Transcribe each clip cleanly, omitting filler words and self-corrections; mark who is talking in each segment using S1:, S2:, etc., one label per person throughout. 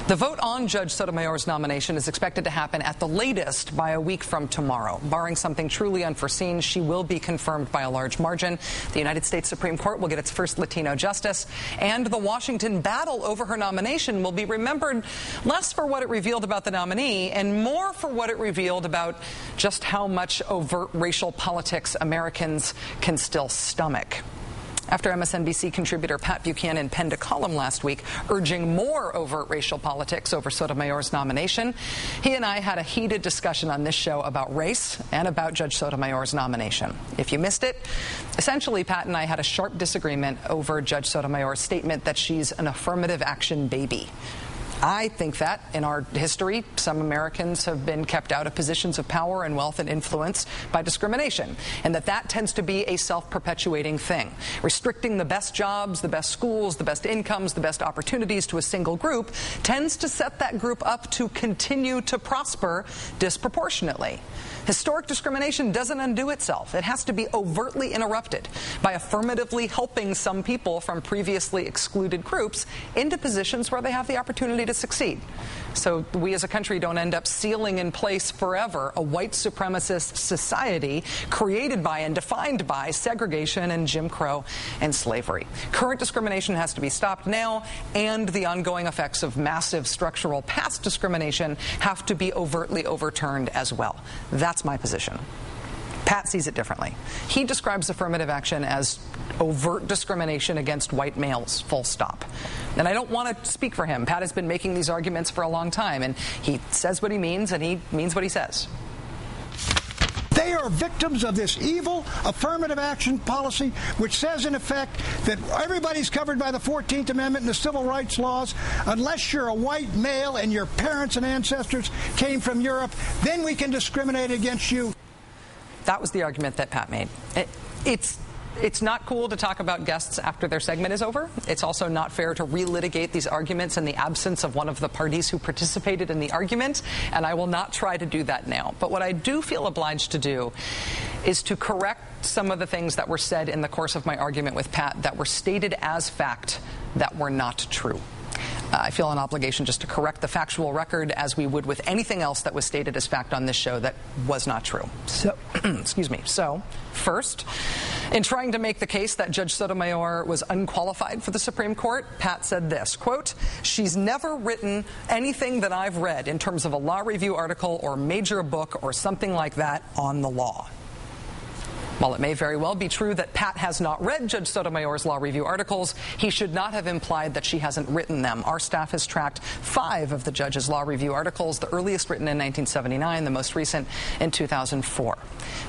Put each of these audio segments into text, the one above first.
S1: The vote on Judge Sotomayor's nomination is expected to happen at the latest by a week from tomorrow. Barring something truly unforeseen, she will be confirmed by a large margin. The United States Supreme Court will get its first Latino justice, and the Washington battle over her nomination will be remembered less for what it revealed about the nominee and more for what it revealed about just how much overt racial politics Americans can still stomach. After MSNBC contributor Pat Buchanan penned a column last week urging more overt racial politics over Sotomayor's nomination, he and I had a heated discussion on this show about race and about Judge Sotomayor's nomination. If you missed it, essentially Pat and I had a sharp disagreement over Judge Sotomayor's statement that she's an affirmative action baby. I think that, in our history, some Americans have been kept out of positions of power and wealth and influence by discrimination, and that tends to be a self-perpetuating thing. Restricting the best jobs, the best schools, the best incomes, the best opportunities to a single group tends to set that group up to continue to prosper disproportionately. Historic discrimination doesn't undo itself. It has to be overtly interrupted by affirmatively helping some people from previously excluded groups into positions where they have the opportunity to succeed. So we as a country don't end up sealing in place forever a white supremacist society created by and defined by segregation and Jim Crow and slavery. Current discrimination has to be stopped now, and the ongoing effects of massive structural past discrimination have to be overtly overturned as well. That's my position. Pat sees it differently. He describes affirmative action as overt discrimination against white males, full stop. And I don't want to speak for him. Pat has been making these arguments for a long time, and he says what he means, and he means what he says.
S2: They are victims of this evil affirmative action policy, which says, in effect, that everybody's covered by the 14th Amendment and the civil rights laws. Unless you're a white male and your parents and ancestors came from Europe, then we can discriminate against you.
S1: That was the argument that Pat made. It's not cool to talk about guests after their segment is over. It's also not fair to relitigate these arguments in the absence of one of the parties who participated in the argument, and I will not try to do that now. But what I do feel obliged to do is to correct some of the things that were said in the course of my argument with Pat that were stated as fact that were not true. I feel an obligation just to correct the factual record as we would with anything else that was stated as fact on this show that was not true. So, excuse me. So, first, in trying to make the case that Judge Sotomayor was unqualified for the Supreme Court, Pat said this, quote, "She's never written anything that I've read in terms of a law review article or major book or something like that on the law." While it may very well be true that Pat has not read Judge Sotomayor's law review articles, he should not have implied that she hasn't written them. Our staff has tracked 5 of the judge's law review articles, the earliest written in 1979, the most recent in 2004.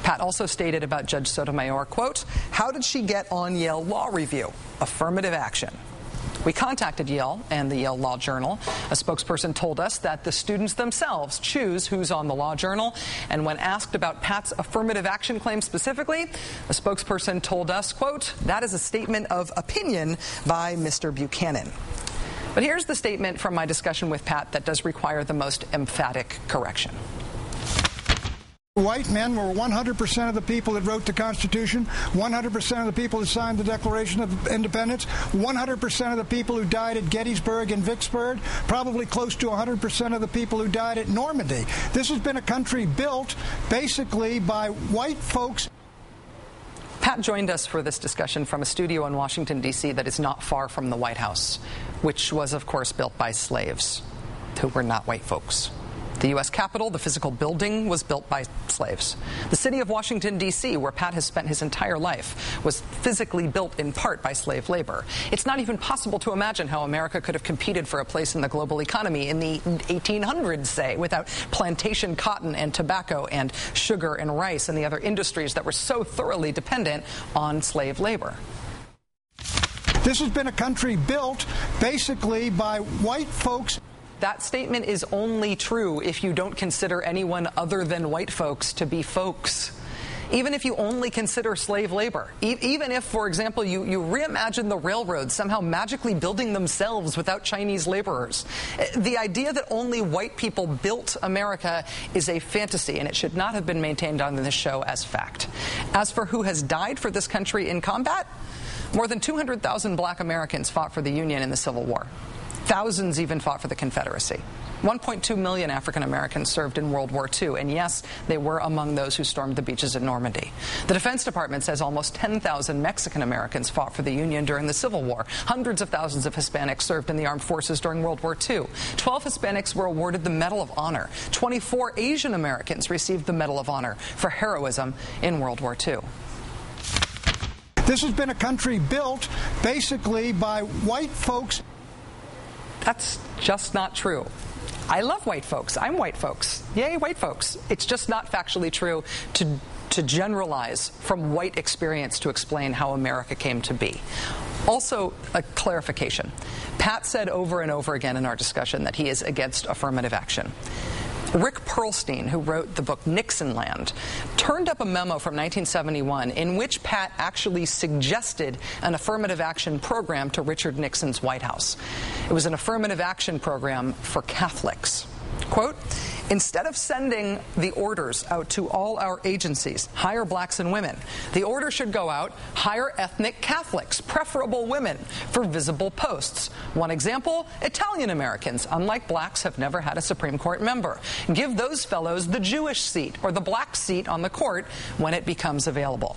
S1: Pat also stated about Judge Sotomayor, quote, "How did she get on Yale Law Review? Affirmative action." We contacted Yale and the Yale Law Journal. A spokesperson told us that the students themselves choose who's on the Law Journal, and when asked about Pat's affirmative action claim specifically, a spokesperson told us, quote, "That is a statement of opinion by Mr. Buchanan." But here's the statement from my discussion with Pat that does require the most emphatic correction.
S2: White men were 100% of the people that wrote the Constitution, 100% of the people who signed the Declaration of Independence, 100% of the people who died at Gettysburg and Vicksburg, probably close to 100% of the people who died at Normandy. This has been a country built basically by white folks.
S1: Pat joined us for this discussion from a studio in Washington, D.C. that is not far from the White House, which was, of course, built by slaves who were not white folks. The U.S. Capitol, the physical building, was built by slaves. The city of Washington, D.C., where Pat has spent his entire life, was physically built in part by slave labor. It's not even possible to imagine how America could have competed for a place in the global economy in the 1800s, say, without plantation cotton and tobacco and sugar and rice and the other industries that were so thoroughly dependent on slave labor.
S2: This has been a country built basically by white folks.
S1: That statement is only true if you don't consider anyone other than white folks to be folks. Even if you only consider slave labor, even if, for example, you reimagine the railroads somehow magically building themselves without Chinese laborers. The idea that only white people built America is a fantasy, and it should not have been maintained on this show as fact. As for who has died for this country in combat, more than 200,000 black Americans fought for the Union in the Civil War. Thousands even fought for the Confederacy. 1.2 million African Americans served in World War II, and yes, they were among those who stormed the beaches at Normandy. The Defense Department says almost 10,000 Mexican Americans fought for the Union during the Civil War. Hundreds of thousands of Hispanics served in the armed forces during World War II. 12 Hispanics were awarded the Medal of Honor. 24 Asian Americans received the Medal of Honor for heroism in World War II.
S2: This has been a country built basically by white folks.
S1: That's just not true. I love white folks. I'm white folks. Yay, white folks. It's just not factually true to generalize from white experience to explain how America came to be. Also, a clarification. Pat said over and over again in our discussion that he is against affirmative action. Rick Perlstein, who wrote the book Nixonland, turned up a memo from 1971 in which Pat actually suggested an affirmative action program to Richard Nixon's White House. It was an affirmative action program for Catholics. Quote, instead of sending the orders out to all our agencies, hire blacks and women, the order should go out, hire ethnic Catholics, preferable women, for visible posts. One example, Italian Americans, unlike blacks, have never had a Supreme Court member. Give those fellows the Jewish seat or the black seat on the court when it becomes available.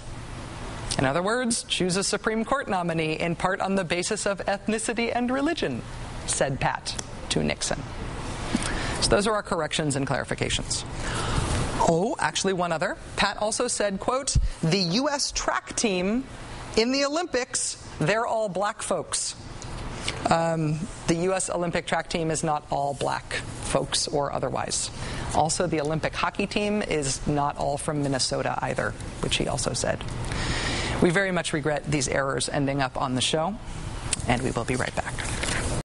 S1: In other words, choose a Supreme Court nominee in part on the basis of ethnicity and religion, said Pat to Nixon. So those are our corrections and clarifications. Oh, actually one other. Pat also said, quote, the U.S. track team in the Olympics, they're all black folks. The U.S. Olympic track team is not all black folks or otherwise. Also, the Olympic hockey team is not all from Minnesota either, which he also said. We very much regret these errors ending up on the show, and we will be right back.